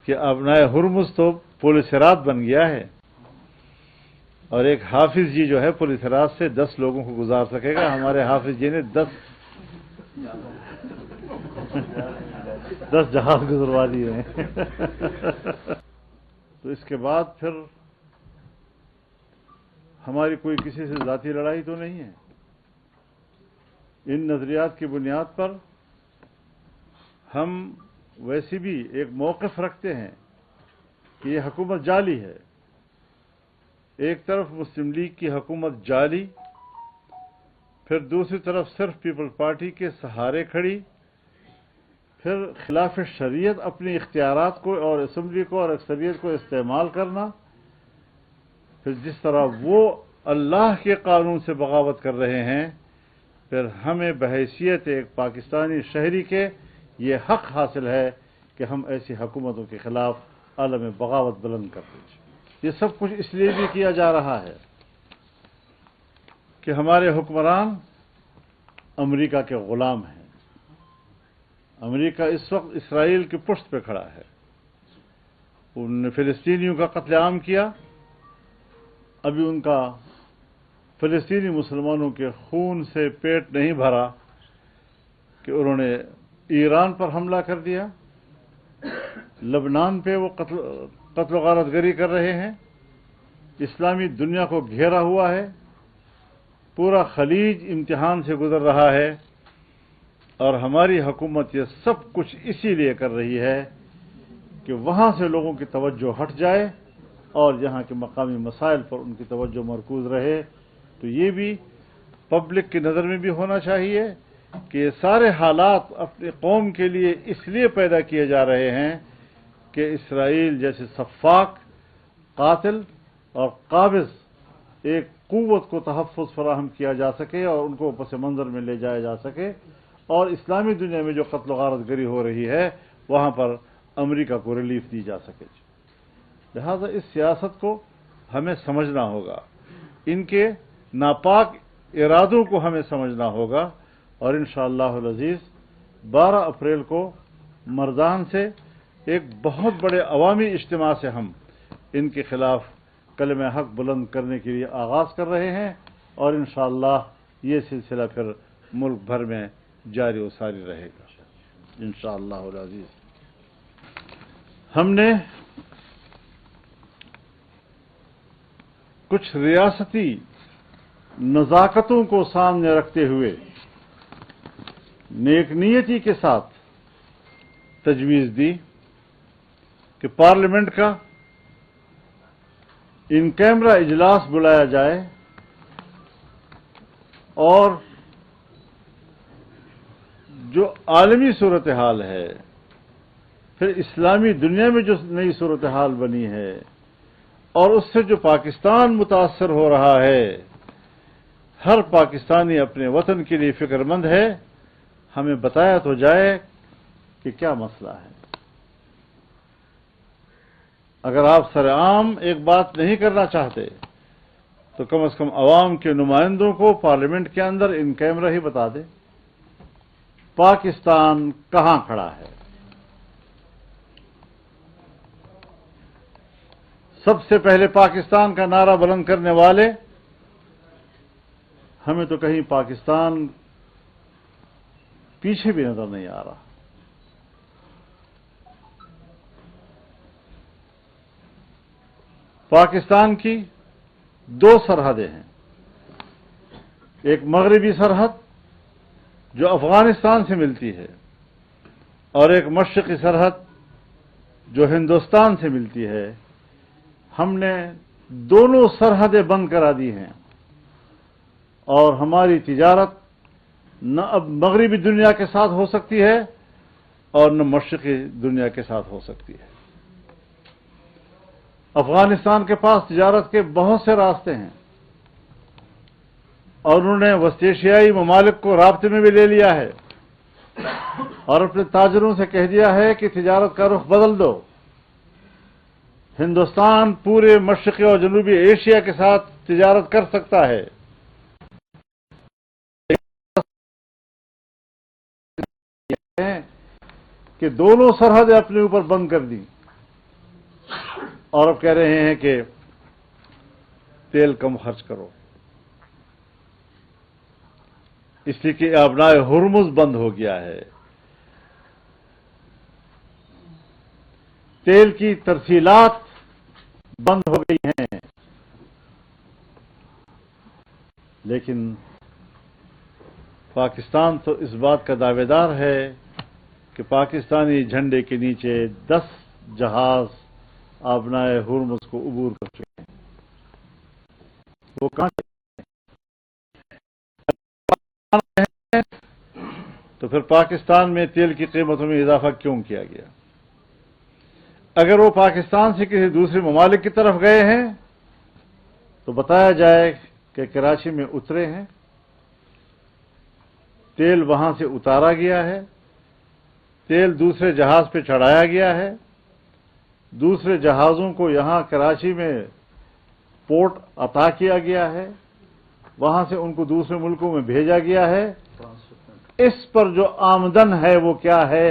کہ ابنائے ہرمز تو پولیس ہرات بن گیا ہے، اور ایک حافظ جی جو ہے پولیس ہرات سے 10 لوگوں کو گزار سکے گا. ہمارے حافظ جی نے 10 جہاز گزروا دیے ہیں. تو اس کے بعد پھر ہماری کوئی کسی سے ذاتی لڑائی تو نہیں ہے. ان نظریات کی بنیاد پر ہم ویسے بھی ایک موقف رکھتے ہیں کہ یہ حکومت جعلی ہے. ایک طرف مسلم لیگ کی حکومت جعلی، پھر دوسری طرف صرف پیپل پارٹی کے سہارے کھڑی، پھر خلاف شریعت اپنے اختیارات کو اور اسمبلی کو اور اکثریت کو استعمال کرنا، پھر جس طرح وہ اللہ کے قانون سے بغاوت کر رہے ہیں، پھر ہمیں بحیثیت ایک پاکستانی شہری کے یہ حق حاصل ہے کہ ہم ایسی حکومتوں کے خلاف عالم بغاوت بلند کرتے ہیں. یہ سب کچھ اس لیے بھی کیا جا رہا ہے کہ ہمارے حکمران امریکہ کے غلام ہیں. امریکہ اس وقت اسرائیل کی پشت پہ کھڑا ہے. انہوں نے فلسطینیوں کا قتل عام کیا. ابھی ان کا فلسطینی مسلمانوں کے خون سے پیٹ نہیں بھرا کہ انہوں نے ایران پر حملہ کر دیا. لبنان پہ وہ قتل و غارت گری کر رہے ہیں. اسلامی دنیا کو گھیرا ہوا ہے. پورا خلیج امتحان سے گزر رہا ہے، اور ہماری حکومت یہ سب کچھ اسی لیے کر رہی ہے کہ وہاں سے لوگوں کی توجہ ہٹ جائے اور یہاں کے مقامی مسائل پر ان کی توجہ مرکوز رہے. تو یہ بھی پبلک کی نظر میں بھی ہونا چاہیے کہ یہ سارے حالات اپنی قوم کے لیے اس لیے پیدا کیے جا رہے ہیں کہ اسرائیل جیسے سفاک، قاتل اور قابض ایک قوت کو تحفظ فراہم کیا جا سکے اور ان کو پس منظر میں لے جایا جا سکے، اور اسلامی دنیا میں جو قتل و غارت گری ہو رہی ہے وہاں پر امریکہ کو ریلیف دی جا سکے. لہذا اس سیاست کو ہمیں سمجھنا ہوگا، ان کے ناپاک ارادوں کو ہمیں سمجھنا ہوگا، اور انشاءاللہ العزیز 12 اپریل کو مردان سے ایک بہت بڑے عوامی اجتماع سے ہم ان کے خلاف کلمہ حق بلند کرنے کے لیے آغاز کر رہے ہیں، اور انشاءاللہ یہ سلسلہ پھر ملک بھر میں جاری و ساری رہے گا انشاءاللہ العزیز. ہم نے کچھ ریاستی نزاکتوں کو سامنے رکھتے ہوئے نیک نیتی کے ساتھ تجویز دی کہ پارلیمنٹ کا ان کیمرہ اجلاس بلایا جائے اور جو عالمی صورتحال ہے، پھر اسلامی دنیا میں جو نئی صورتحال بنی ہے اور اس سے جو پاکستان متاثر ہو رہا ہے، ہر پاکستانی اپنے وطن کے لیے فکر مند ہے، ہمیں بتایا تو جائے کہ کیا مسئلہ ہے. اگر آپ سر عام ایک بات نہیں کرنا چاہتے تو کم از کم عوام کے نمائندوں کو پارلیمنٹ کے اندر ان کیمرہ ہی بتا دیں پاکستان کہاں کھڑا ہے. سب سے پہلے پاکستان کا نعرہ بلند کرنے والے، ہمیں تو کہیں پاکستان پیچھے بھی نظر نہیں آ رہا. پاکستان کی 2 سرحدیں ہیں، ایک مغربی سرحد جو افغانستان سے ملتی ہے اور ایک مشرقی سرحد جو ہندوستان سے ملتی ہے. ہم نے دونوں سرحدیں بند کرا دی ہیں، اور ہماری تجارت نہ اب مغربی دنیا کے ساتھ ہو سکتی ہے اور نہ مشرقی دنیا کے ساتھ ہو سکتی ہے. افغانستان کے پاس تجارت کے بہت سے راستے ہیں، اور انہوں نے وسط ایشیائی ممالک کو رابطے میں بھی لے لیا ہے اور اپنے تاجروں سے کہہ دیا ہے کہ تجارت کا رخ بدل دو. ہندوستان پورے مشرقی اور جنوبی ایشیا کے ساتھ تجارت کر سکتا ہے. کہ دونوں سرحدیں اپنے اوپر بند کر دیں اور اب کہہ رہے ہیں کہ تیل کم خرچ کرو، اس لیے کہ آبنائے ہرمز بند ہو گیا ہے، تیل کی ترسیلات بند ہو گئی ہیں۔ لیکن پاکستان تو اس بات کا دعوے دار ہے کہ پاکستانی جھنڈے کے نیچے 10 جہاز آبنائے ہرمز کو عبور کر چکے ہیں۔ وہ کہاں ہیں؟ تو پھر پاکستان میں تیل کی قیمتوں میں اضافہ کیوں کیا گیا؟ اگر وہ پاکستان سے کسی دوسرے ممالک کی طرف گئے ہیں تو بتایا جائے کہ کراچی میں اترے ہیں، تیل وہاں سے اتارا گیا ہے، تیل دوسرے جہاز پہ چڑھایا گیا ہے، دوسرے جہازوں کو یہاں کراچی میں پورٹ عطا کیا گیا ہے، وہاں سے ان کو دوسرے ملکوں میں بھیجا گیا ہے۔ اس پر جو آمدن ہے وہ کیا ہے،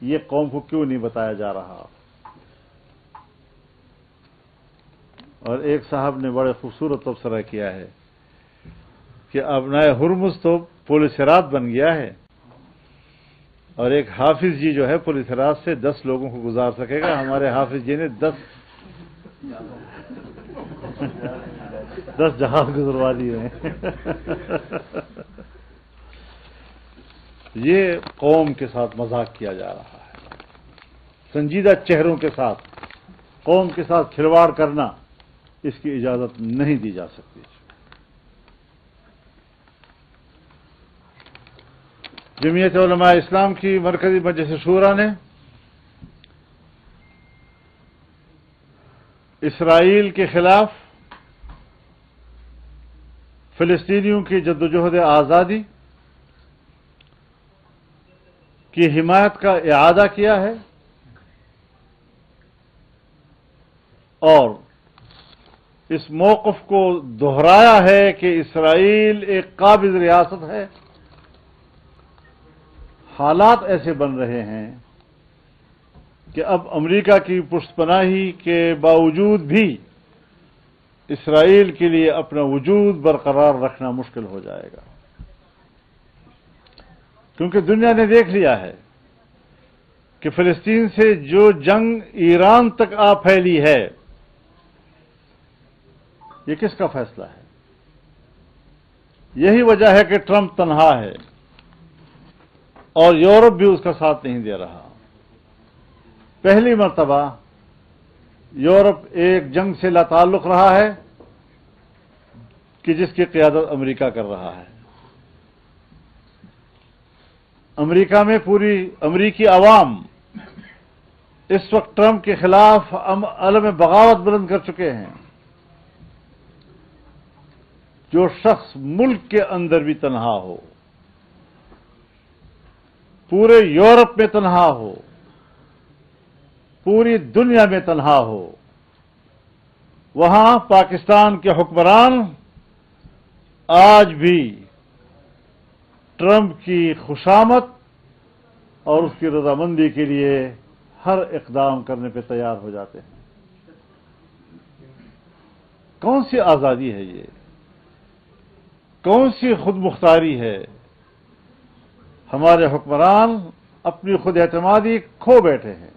یہ قوم کو کیوں نہیں بتایا جا رہا؟ اور ایک صاحب نے بڑے خوبصورت تبصرہ کیا ہے کہ آبنائے ہرمز تو پل صراط بن گیا ہے، اور ایک حافظ جی جو ہے پل صراط سے 10 لوگوں کو گزار سکے گا۔ ہمارے حافظ جی نے 10 جہاز گزروا دیے ہیں۔ یہ قوم کے ساتھ مذاق کیا جا رہا ہے، سنجیدہ چہروں کے ساتھ قوم کے ساتھ کھلواڑ کرنا، اس کی اجازت نہیں دی جا سکتی۔ جمعیت علماء اسلام کی مرکزی مجلس شورا نے اسرائیل کے خلاف فلسطینیوں کی جدوجہد آزادی کی حمایت کا اعادہ کیا ہے، اور اس موقف کو دہرایا ہے کہ اسرائیل ایک قابض ریاست ہے۔ حالات ایسے بن رہے ہیں کہ اب امریکہ کی پشت پناہی کے باوجود بھی اسرائیل کے لیے اپنا وجود برقرار رکھنا مشکل ہو جائے گا، کیونکہ دنیا نے دیکھ لیا ہے کہ فلسطین سے جو جنگ ایران تک آ پھیلی ہے، یہ کس کا فیصلہ ہے؟ یہی وجہ ہے کہ ٹرمپ تنہا ہے اور یورپ بھی اس کا ساتھ نہیں دے رہا۔ پہلی مرتبہ یورپ ایک جنگ سے لا تعلق رہا ہے کہ جس کی قیادت امریکہ کر رہا ہے۔ امریکہ میں پوری امریکی عوام اس وقت ٹرمپ کے خلاف علم بغاوت بلند کر چکے ہیں۔ جو شخص ملک کے اندر بھی تنہا ہو، پورے یورپ میں تنہا ہو، پوری دنیا میں تنہا ہو، وہاں پاکستان کے حکمران آج بھی ٹرمپ کی خوشامد اور اس کی رضامندی کے لیے ہر اقدام کرنے پہ تیار ہو جاتے ہیں۔ کون سی آزادی ہے یہ؟ کون سی خود مختاری ہے؟ ہمارے حکمران اپنی خود اعتمادی کھو بیٹھے ہیں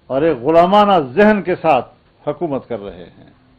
اور ایک غلامانہ ذہن کے ساتھ حکومت کر رہے ہیں۔